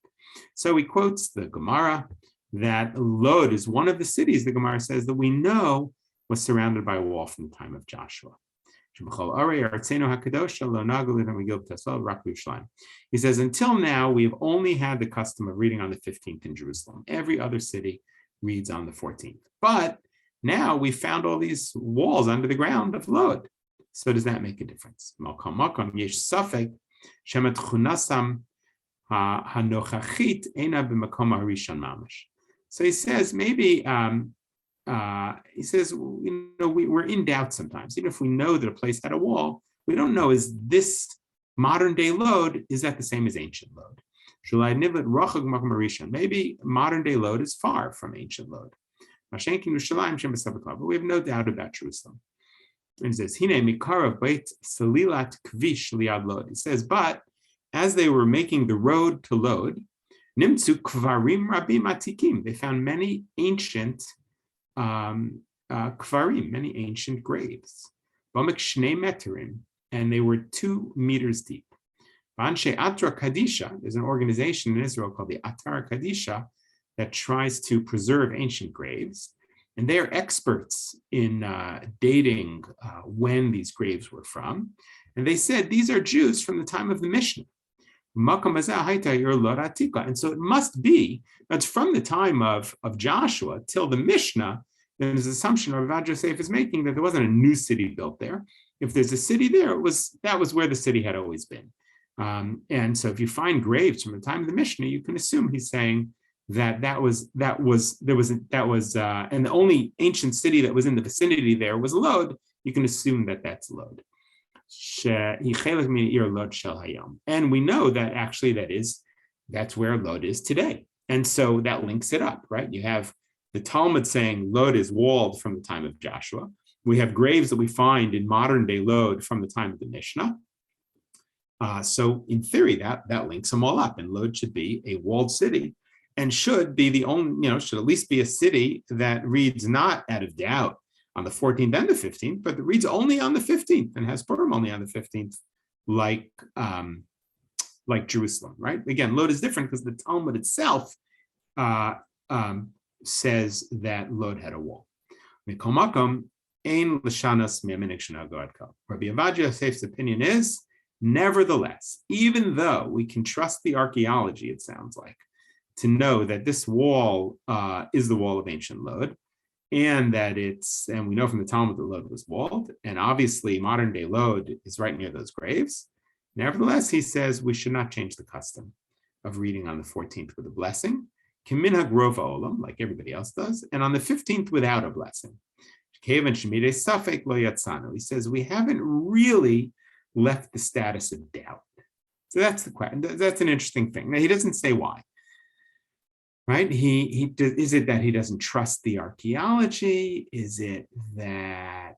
So he quotes the Gemara that Lod is one of the cities, the Gemara says, that we know was surrounded by a wall from the time of Joshua. He says, until now, we have only had the custom of reading on the 15th in Jerusalem. Every other city reads on the 14th. But now we found all these walls under the ground of Lod. So does that make a difference? So he says, maybe, we're in doubt sometimes. Even if we know that a place had a wall, we don't know, is this modern day Lod, is that the same as ancient Lod? Maybe modern day Lod is far from ancient Lod. But we have no doubt about Jerusalem. And he says, he says, but as they were making the road to Lod, they found many ancient kvarim, many ancient graves. And they were 2 meters deep. There's an organization in Israel called the Atar Kadisha that tries to preserve ancient graves. And they are experts in dating when these graves were from. And they said, these are Jews from the time of the Mishnah. And so it must be, that's from the time of Joshua till the Mishnah. There's an assumption Rav Yosef is making that there wasn't a new city built there. If there's a city there, that was where the city had always been. And so if you find graves from the time of the Mishnah, you can assume he's saying that was and the only ancient city that was in the vicinity there was Lod. You can assume that that's Lod. And we know that actually that's where Lod is today. And so that links it up, right? You have the Talmud saying Lod is walled from the time of Joshua. We have graves that we find in modern day Lod from the time of the Mishnah. So in theory, that links them all up, and Lod should be a walled city and should be the only, should at least be a city that reads not out of doubt on the 14th and the 15th, but that reads only on the 15th and has Purim only on the 15th, like Jerusalem, right? Again, Lod is different because the Talmud itself says that Lod had a wall. Rabbi Obadiah Yosef's opinion is, nevertheless, even though we can trust the archaeology, it sounds like, to know that this wall is the wall of ancient Lod, and we know from the Talmud that Lod was walled, and obviously modern day Lod is right near those graves. Nevertheless, he says we should not change the custom of reading on the 14th with a blessing, Kiminhag Rov Olam, like everybody else does, and on the 15th without a blessing. He says we haven't really left the status of doubt. So that's the question. That's an interesting thing. Now, he doesn't say why. Right? Is it that he doesn't trust the archaeology? Is it that,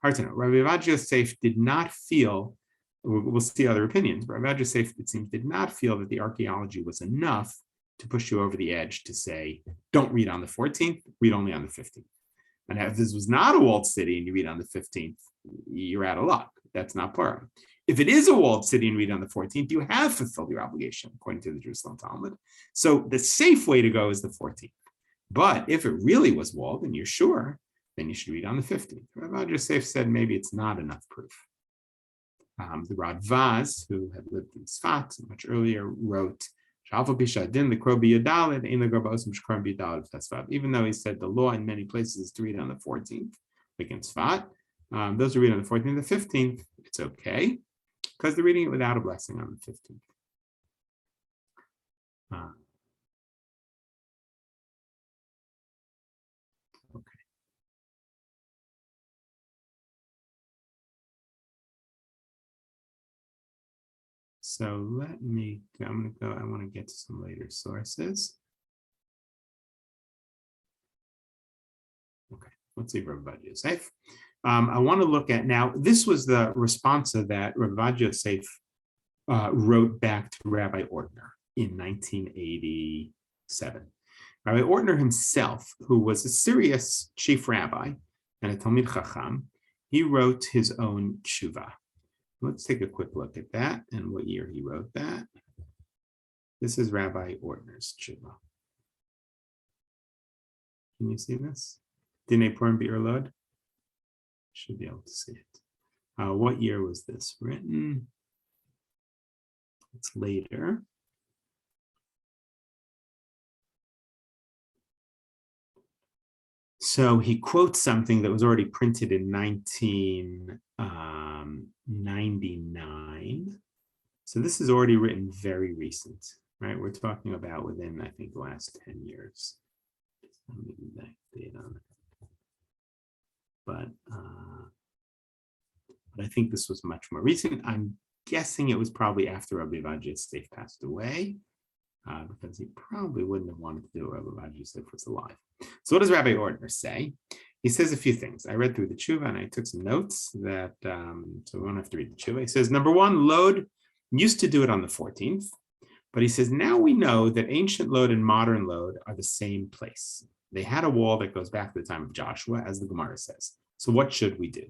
hard to know. Rabbi Obadiah Yosef did not feel, we'll see other opinions, but Rabbi Obadiah Yosef, it seems, did not feel that the archaeology was enough to push you over the edge to say, don't read on the 14th, read only on the 15th. And if this was not a walled city and you read on the 15th, you're out of luck. That's not Purim. If it is a walled city and read on the 14th, you have fulfilled your obligation, according to the Jerusalem Talmud. So the safe way to go is the 14th. But if it really was walled and you're sure, then you should read on the 15th. Rav Yosef said maybe it's not enough proof. The Radvaz, who had lived in Sfat much earlier, wrote, even though he said the law in many places is to read on the 14th, like in Sfat, those who read on the 14th and the 15th, it's okay, because they're reading it without a blessing on the 15th. Okay. So let me, I'm going to go, I want to get to some later sources. Okay, let's see Rav Yosef. I want to look at now, this was the responsa that Rav Yosef wrote back to Rabbi Ortner in 1987. Rabbi Ortner himself, who was a serious chief rabbi and a Talmid Chacham, he wrote his own tshuva. Let's take a quick look at that and what year he wrote that. This is Rabbi Ortner's tshuva. Can you see this? Dinei Purim Bi'ur Lod? Should be able to see it. What year was this written? It's later. So he quotes something that was already printed in 1999. So this is already written very recent, right? We're talking about within, I think, the last 10 years. Let me get that date on it. But I think this was much more recent. I'm guessing it was probably after Rabbi Yosef passed away, because he probably wouldn't have wanted to do it if Rabbi Yosef was alive. So what does Rabbi Ortner say? He says a few things. I read through the tshuva and I took some notes that, so we won't have to read the tshuva. He says, number one, Lod used to do it on the 14th, but he says, now we know that ancient Lod and modern Lod are the same place. They had a wall that goes back to the time of Joshua, as the Gemara says. So what should we do?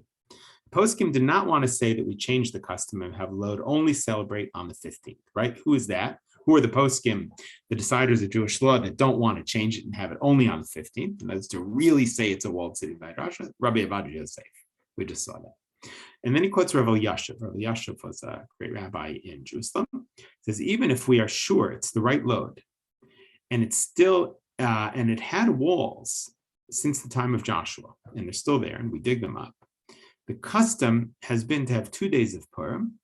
Poskim did not want to say that we change the custom and have Lod only celebrate on the 15th, right? Who is that? Who are the poskim, the deciders of Jewish law that don't want to change it and have it only on the 15th? And that's to really say it's a walled city by Joshua. Rabbi Yosef. We just saw that. And then he quotes Rav Elyashiv. Rav Elyashiv was a great rabbi in Jerusalem. He says, even if we are sure it's the right Lod, and it's still and it had walls since the time of Joshua, and they're still there, and we dig them up. The custom has been to have 2 days of Purim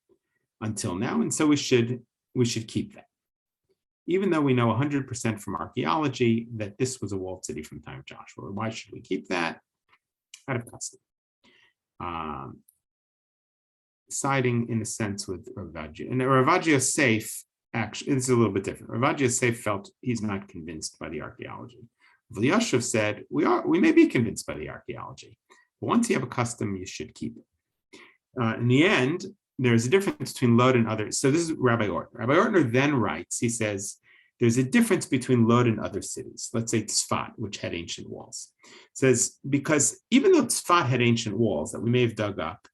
until now, and so we should keep that. Even though we know 100% from archaeology that this was a walled city from the time of Joshua. Why should we keep that? Out of custom. Siding in a sense with Rav Yosef. And Rav Yosef, actually, this is a little bit different. Rav Yosef felt he's not convinced by the archaeology. Rav Elyashiv said, we may be convinced by the archaeology, but once you have a custom, you should keep it. In the end, there's a difference between Lod and others. So this is Rabbi Ortner. Rabbi Ortner then writes, he says, there's a difference between Lod and other cities. Let's say Tzfat, which had ancient walls. It says, because even though Tzfat had ancient walls that we may have dug up,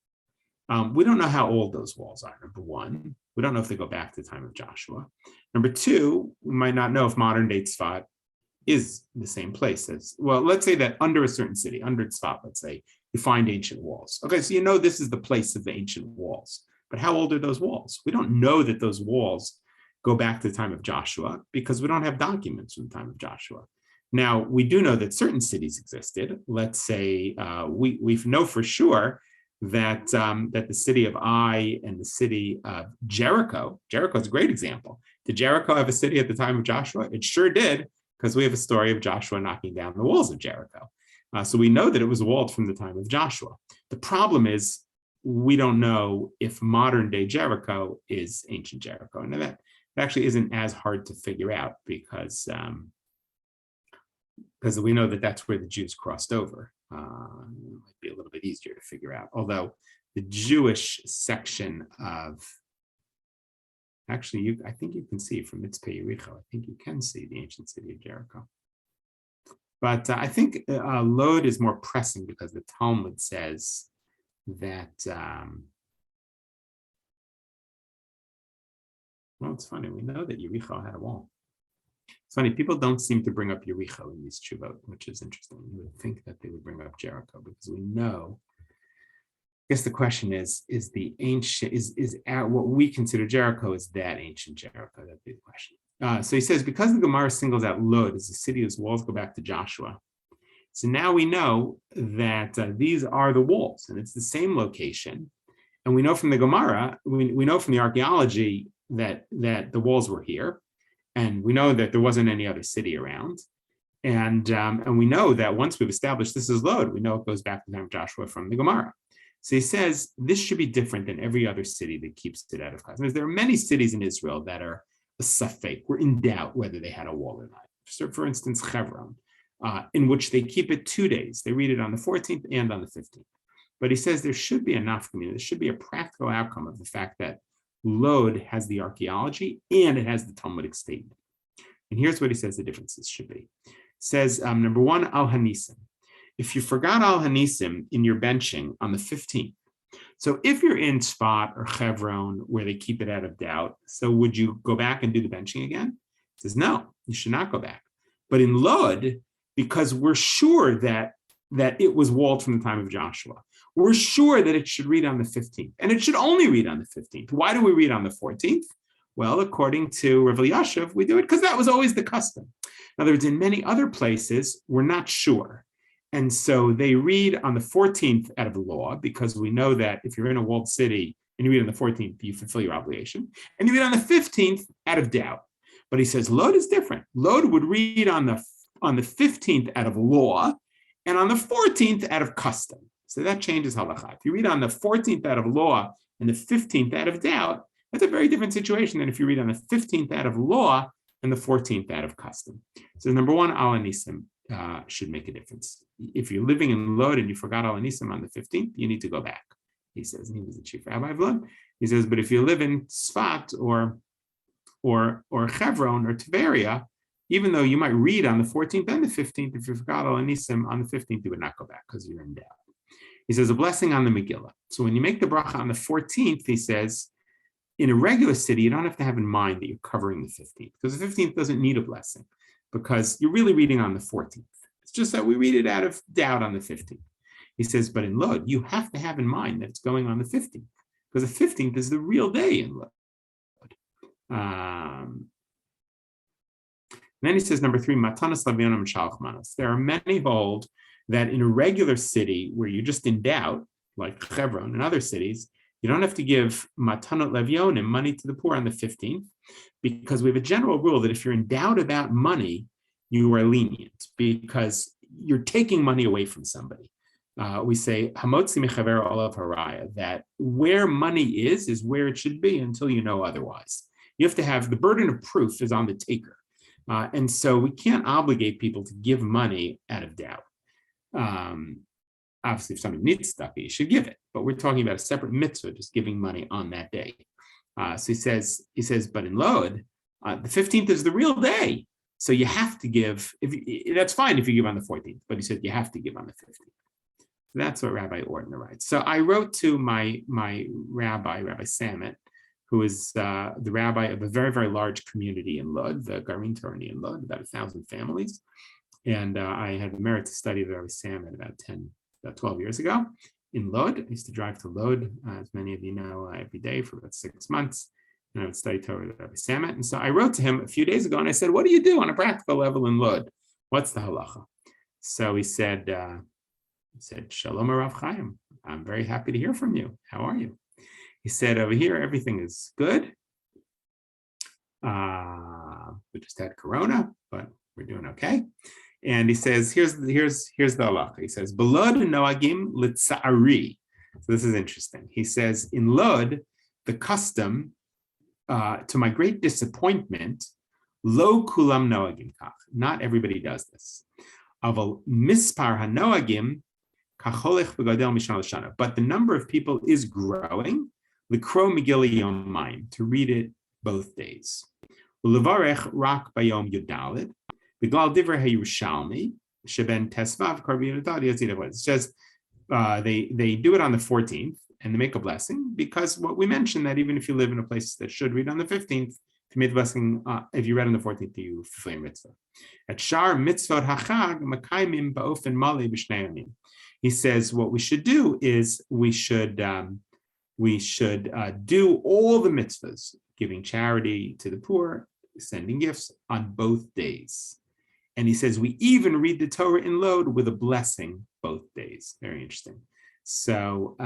we don't know how old those walls are, number one. We don't know if they go back to the time of Joshua. Number two, we might not know if modern day Tzfat is the same place as, well, let's say that under a certain city, under Tzfat, let's say, you find ancient walls. Okay, so you know this is the place of the ancient walls. But how old are those walls? We don't know that those walls go back to the time of Joshua because we don't have documents from the time of Joshua. Now, we do know that certain cities existed. Let's say we know for sure that that the city of Ai and the city of Jericho is a great example. Did Jericho have a city at the time of Joshua? It sure did, because we have a story of Joshua knocking down the walls of Jericho. So we know that it was walled from the time of Joshua. The problem is we don't know if modern day Jericho is ancient Jericho. And that actually isn't as hard to figure out because we know that that's where the Jews crossed over. It might be a little bit easier to figure out, although the Jewish section of Actually, I think you can see from Mitzpeh Yericho. I think you can see the ancient city of Jericho. But I think Lod is more pressing because the Talmud says that. Well, it's funny. We know that Yericho had a wall. It's funny. People don't seem to bring up Yericho in these tshuvot, which is interesting. You would think that they would bring up Jericho because we know. I guess the question is the ancient what we consider Jericho is that ancient Jericho? That'd be the question. So he says, because the Gemara singles out Lod as a city whose walls go back to Joshua. So now we know that these are the walls, and it's the same location. And we know from the Gemara, we know from the archaeology that the walls were here, and we know that there wasn't any other city around. And we know that once we've established this is Lod, we know it goes back to the time of Joshua from the Gemara. So he says this should be different than every other city that keeps it out of custom. There are many cities in Israel that are a safek. We're in doubt whether they had a wall or not. So for instance, Hebron, in which they keep it 2 days. They read it on the 14th and on the 15th. But he says there should be a nafkamina. There should be a practical outcome of the fact that Lod has the archaeology and it has the Talmudic statement. And here's what he says the differences should be. He says, number one, al hanisim. If you forgot al hanisim in your benching on the 15th, so if you're in Tzfat or Hebron where they keep it out of doubt, so would you go back and do the benching again? He says, no, you should not go back. But in Lod, because we're sure that it was walled from the time of Joshua, we're sure that it should read on the 15th, and it should only read on the 15th. Why do we read on the 14th? Well, according to Rav Elyashiv, we do it because that was always the custom. In other words, in many other places, we're not sure. And so they read on the 14th out of the law, because we know that if you're in a walled city and you read on the 14th, you fulfill your obligation. And you read on the 15th out of doubt. But he says Lod is different. Lod would read on the 15th out of law and on the 14th out of custom. So that changes halakha. If you read on the 14th out of law and the 15th out of doubt, that's a very different situation than if you read on the 15th out of law and the 14th out of custom. So number one, al hanisim should make a difference. If you're living in Lod and you forgot al hanisim on the 15th, you need to go back. He says, and he was the chief rabbi of Lod. He says, but if you live in Tzfat or Hebron or Tiberia, even though you might read on the 14th and the 15th, if you forgot al hanisim on the 15th, you would not go back because you're in doubt. He says a blessing on the Megillah. So when you make the bracha on the 14th, he says, in a regular city, you don't have to have in mind that you're covering the 15th, because the 15th doesn't need a blessing, because you're really reading on the 14th. It's just that we read it out of doubt on the 15th. He says, but in Lod, you have to have in mind that it's going on the 15th, because the 15th is the real day in Lod. Then he says, number three, matanas lavionim and shalach manos. There are many hold that in a regular city where you're just in doubt, like Hebron and other cities, you don't have to give matanot levionim, money to the poor, on the 15th, because we have a general rule that if you're in doubt about money, you are lenient because you're taking money away from somebody. We say hamotzi mechaver olav haraya, that where money is where it should be until you know otherwise. You have to have the burden of proof is on the taker, and so we can't obligate people to give money out of doubt. Obviously, if somebody needs stuff, you should give it. But we're talking about a separate mitzvah, just giving money on that day. So he says, but in Lod, the 15th is the real day. So you have to give, that's fine if you give on the 14th, but he said you have to give on the 15th. That's what Rabbi Ortner writes. So I wrote to my rabbi, Rabbi Samet, who is the rabbi of a very, very large community in Lod, the Garin Torani in Lod, about 1,000 families. And I had the merit to study with Rabbi Samet about 12 years ago in Lod. I used to drive to Lod, as many of you know, every day for about 6 months. And I would study Torah with Rabbi Samet. And so I wrote to him a few days ago and I said, what do you do on a practical level in Lod? What's the halacha? So he said, Shalom Rav Chaim. I'm very happy to hear from you. How are you? He said, over here, everything is good. We just had Corona, but we're doing okay. And he says, here's the halacha. He says, Belod noagim litzari. So this is interesting. He says, in Lod, the custom, to my great disappointment, lo kulam noagim kach. Not everybody does this. Aval mispar hanoagim kacholech v'gadel mishana l'shana. But the number of people is growing. L'kro Megillah Yomayim, to read it both days. Ulevarech rak bayom yudalid, biglal divrei hayerushalmi sheben tesvav karbi yudalid yazid. It says they do it on the 14th and they make a blessing because what we mentioned that even if you live in a place that should read on the 15th, if you made the blessing, if you read on the 14th, you fulfill your mitzvah. At shar mitzvot hachag makaimim ba'ofen mali b'shnei yomim. He says what we should do is we should do all the mitzvahs, giving charity to the poor, sending gifts on both days. And he says we even read the Torah in Lod with a blessing both days. Very interesting. So,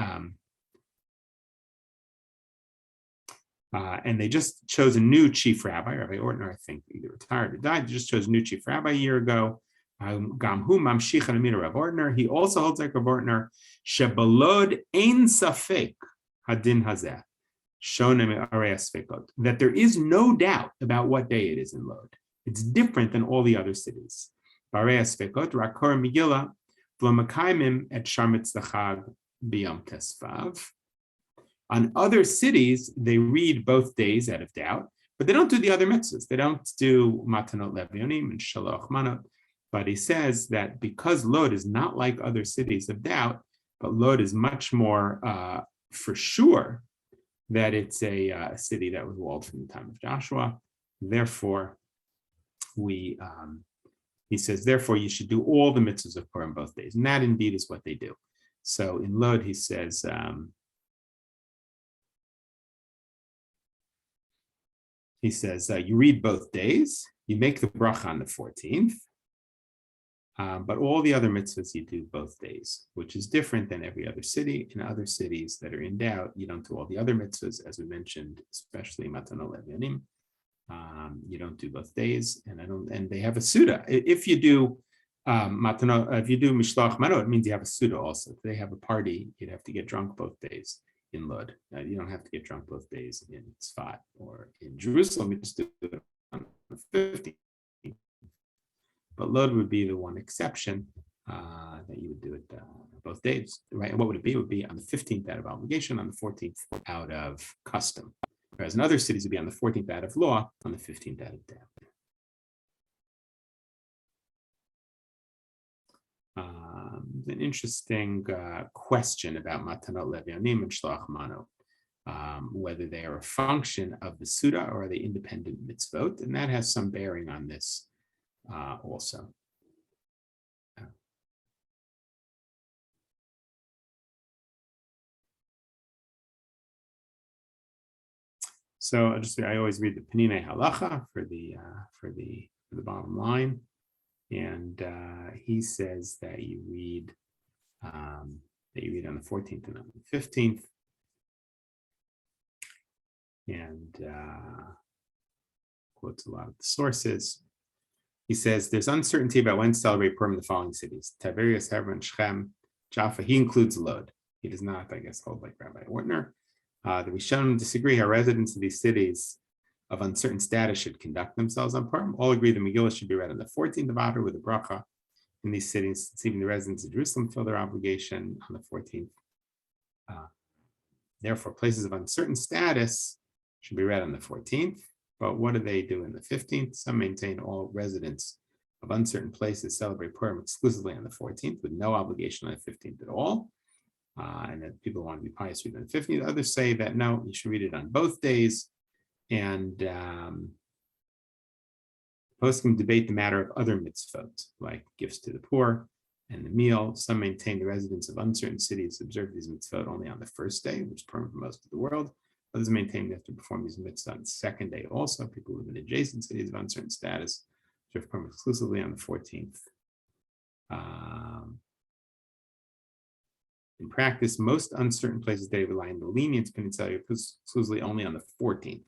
and they just chose a new chief rabbi, Rabbi Ortner, I think either retired or died. They just chose a new chief rabbi a year ago. Gamhu mamshich anamina Rav Ortner. He also holds like Rav Ortner, shebalod ein safek hadin hazeh shonem arei sfekot, that there is no doubt about what day it is in Lod. It's different than all the other cities. Arei sfekot rakor Megillah v'makaimim et sharmitz l'chag biyom tesvav. On other cities, they read both days out of doubt, but they don't do the other mitzvahs. They don't do matanot levionim and shaloch manot. But he says that because Lod is not like other cities of doubt, but Lod is much more for sure that it's a city that was walled from the time of Joshua. Therefore, he says, therefore, you should do all the mitzvahs of Purim both days. And that indeed is what they do. So in Lod, he says, you read both days, you make the bracha on the 14th, but all the other mitzvahs you do both days, which is different than every other city. In other cities that are in doubt, you don't do all the other mitzvahs, as we mentioned, especially matanot levionim. You don't do both days, and they have a suda. If you do matanot, if you do mishloach manot, it means you have a suda also. If they have a party, you'd have to get drunk both days in Lod. You don't have to get drunk both days in Tzfat or in Jerusalem. You just do it on the 15th. But Lod would be the one exception that you would do it both days, right? And what would it be? It would be on the 15th out of obligation, on the 14th out of custom. Whereas in other cities, it would be on the 14th out of law, on the 15th out of doubt. An interesting question about matanot levionim and shloach manot, whether they are a function of the Suda or are they independent mitzvot, and that has some bearing on this also. So I always read the Peninei Halacha for the bottom line, and he says that you read on the 14th and on the 15th, and quotes a lot of the sources. He says there's uncertainty about when to celebrate Purim in the following cities: Tiberias, Hebron, Shechem, Jaffa. He includes Lod. He does not, I guess, hold like Rabbi Ortner. The Rishonim disagree how residents of these cities of uncertain status should conduct themselves on Purim. All agree the Megillah should be read on the 14th of Adar with a bracha in these cities, since even the residents of Jerusalem feel their obligation on the 14th. Therefore, places of uncertain status should be read on the 14th. But what do they do in the 15th? Some maintain all residents of uncertain places celebrate Purim exclusively on the 14th with no obligation on the 15th at all. And that people want to be pious read on the 15th. Others say that no, you should read it on both days. And poskim debate the matter of other mitzvot, like gifts to the poor and the meal. Some maintain the residents of uncertain cities observe these mitzvot only on the first day, which is permanent for most of the world. Others maintain they have to perform these mitzvot on the second day also. People who live in adjacent cities of uncertain status observe Purim exclusively on the 14th. In practice, most uncertain places today rely on the lenience peninsula exclusively only on the 14th.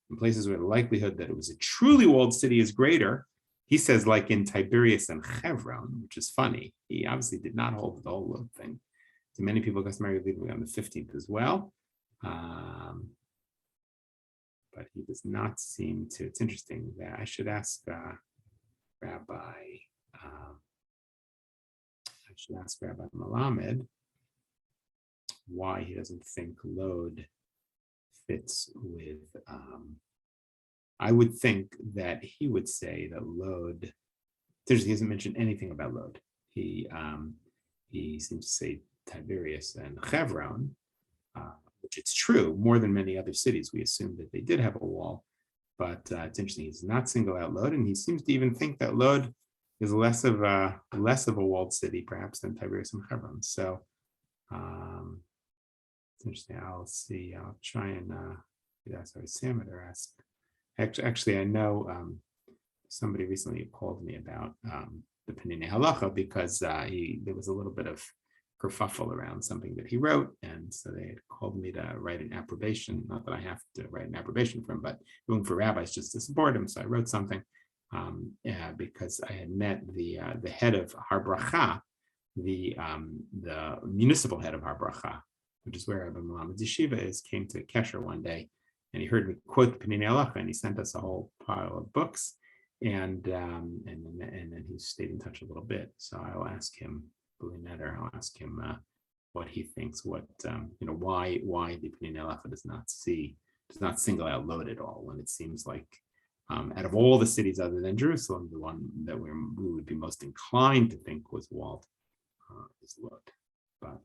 In places where the likelihood that it was a truly walled city is greater, he says, like in Tiberias and Hebron, which is funny. He obviously did not hold the whole Lod thing. So many people customarily leave on the 15th as well. But he does not seem to. It's interesting that I should ask Rabbi Melamed why he doesn't think Lod fits with I would think that he would say that Lod, he hasn't mentioned anything about Lod. He seems to say Tiberias and Hebron, which it's true, more than many other cities. We assume that they did have a wall, but it's interesting. He's not single out Lod, and he seems to even think that Lod is less of a walled city, perhaps, than Tiberias and Hebron. So it's interesting. I'll see. I'll try and that's what Samadar asked. Actually, I know somebody recently called me about the Penine Halacha because there was a little bit of kerfuffle around something that he wrote, and so they had called me to write an approbation. Not that I have to write an approbation for him, but looking for rabbis just to support him. So I wrote something because I had met the head of Har Bracha, the municipal head of Har Bracha, which is where Rabbi Muhammad's yeshiva is, came to Kesher one day, and he heard me quote the Penine Halacha, and he sent us a whole pile of books, and then he stayed in touch a little bit. So I'll ask him, I'll ask him what he thinks, why the Penine Halacha does not single out Lod at all, when it seems like out of all the cities other than Jerusalem, the one that we would be most inclined to think was walled is Lod. But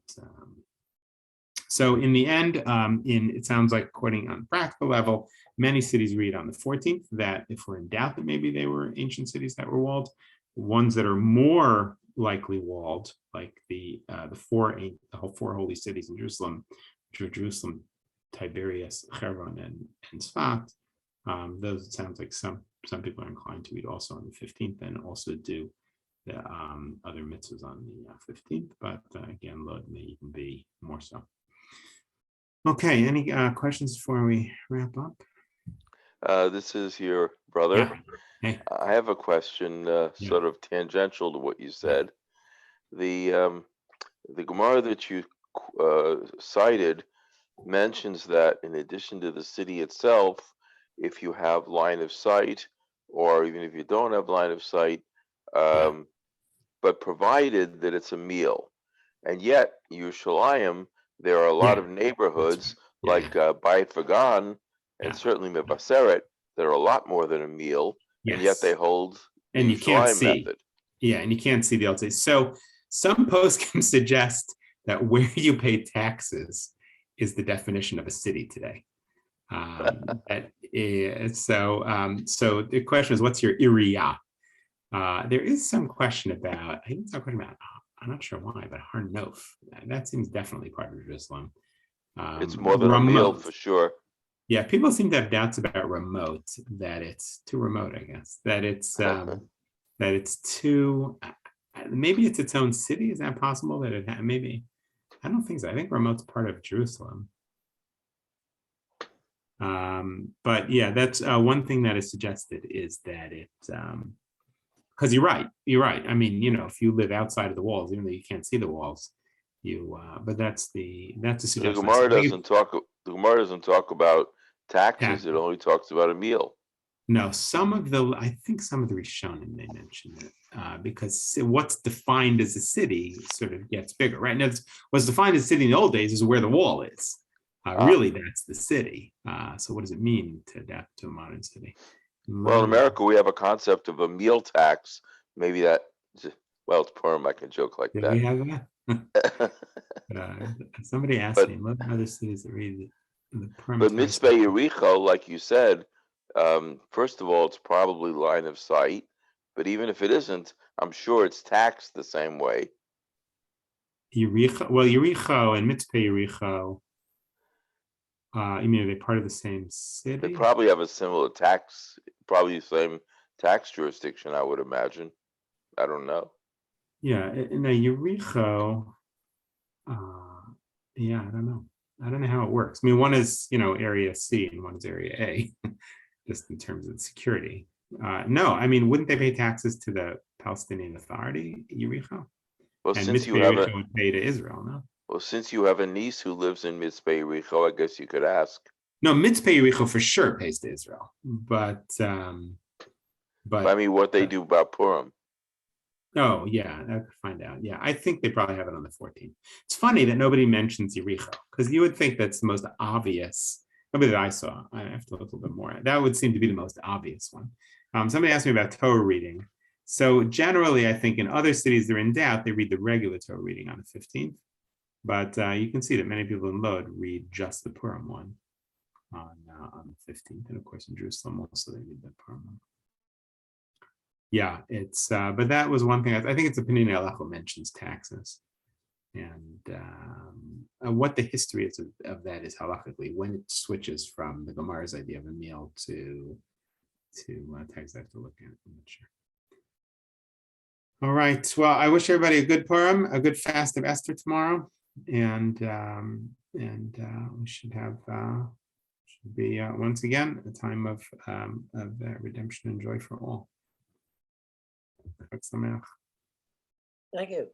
so in the end, it sounds like, according on practical level, many cities read on the 14th that if we're in doubt that maybe they were ancient cities that were walled, ones that are more likely walled, like the four holy cities in Jerusalem, which are Jerusalem, Tiberias, Hebron, and Sfat. Those, it sounds like some people are inclined to read also on the 15th, and also do the other mitzvahs on the 15th. But again, Lod may even be more so. Okay, any questions before we wrap up? This is your brother. Yeah. Hey. I have a question, sort of tangential to what you said. The Gemara that you cited mentions that in addition to the city itself, if you have line of sight, or even if you don't have line of sight, but provided that it's a meal. And yet, Yerushalayim, there are a lot of neighborhoods like Beit Vagan and certainly Mebaseret that are a lot more than a meal, and yet they hold the and you can't see method. Yeah, and you can't see the LT. So some poskim suggest that where you pay taxes is the definition of a city today. So the question is, what's your area? There is some question about, I'm not sure why, but Har Nof. That seems definitely part of Jerusalem. It's more than remote. A meal for sure. Yeah, people seem to have doubts about remote, that it's too remote, I guess. That it's too, maybe it's its own city. Is that possible? That maybe, I don't think so. I think remote's part of Jerusalem. But yeah, that's one thing that is suggested, is that it, because you're right. I mean, if you live outside of the walls, even though you can't see the walls, but that's a suggestion. The Gemara doesn't talk about taxes. It only talks about a meal. No, I think some of the Rishonim may mention it, because what's defined as a city sort of gets bigger, right? Now, what's defined as a city in the old days is where the wall is. Really, that's the city. So what does it mean to adapt to a modern city? Well, in America, we have a concept of a meal tax. Maybe that, well, it's Purim, I can joke like that. We have that? Somebody asked me, what other cities that read the Purim? But Mitzvah Yericho, like you said, first of all, it's probably line of sight. But even if it isn't, I'm sure it's taxed the same way. Yericho and Mitzvah Yericho, you mean, are they part of the same city? They probably have a similar tax, probably the same tax jurisdiction, I would imagine. I don't know. Yeah, in Yericho, I don't know. I don't know how it works. I mean, one is, area C and one is area A, just in terms of security. No, I mean, wouldn't they pay taxes to the Palestinian Authority, Yericho? Well, and since you have would pay to Israel, no? Well, since you have a niece who lives in Mitzvah Yericho, I guess you could ask. No, Mitzvah Yericho for sure pays to Israel, but I mean, what they do about Purim. Oh yeah, I could find out. Yeah, I think they probably have it on the 14th. It's funny that nobody mentions Yericho, because you would think that's the most obvious. Nobody that I saw. I have to look a little bit more. That would seem to be the most obvious one. Somebody asked me about Torah reading. So generally, I think in other cities they're in doubt, they read the regular Torah reading on the 15th. But you can see that many people in Lod read just the Purim one on the 15th. And of course, in Jerusalem also they read the Purim one. Yeah, it's, but that was one thing. I think it's opinion Alecho mentions taxes. And what the history is of that is halachically when it switches from the Gemara's idea of a meal to tax. I have to look at it. I'm not sure. All right. Well, I wish everybody a good Purim, a good fast of Esther tomorrow, and we should have should be once again a time of redemption and joy for all. Thank you.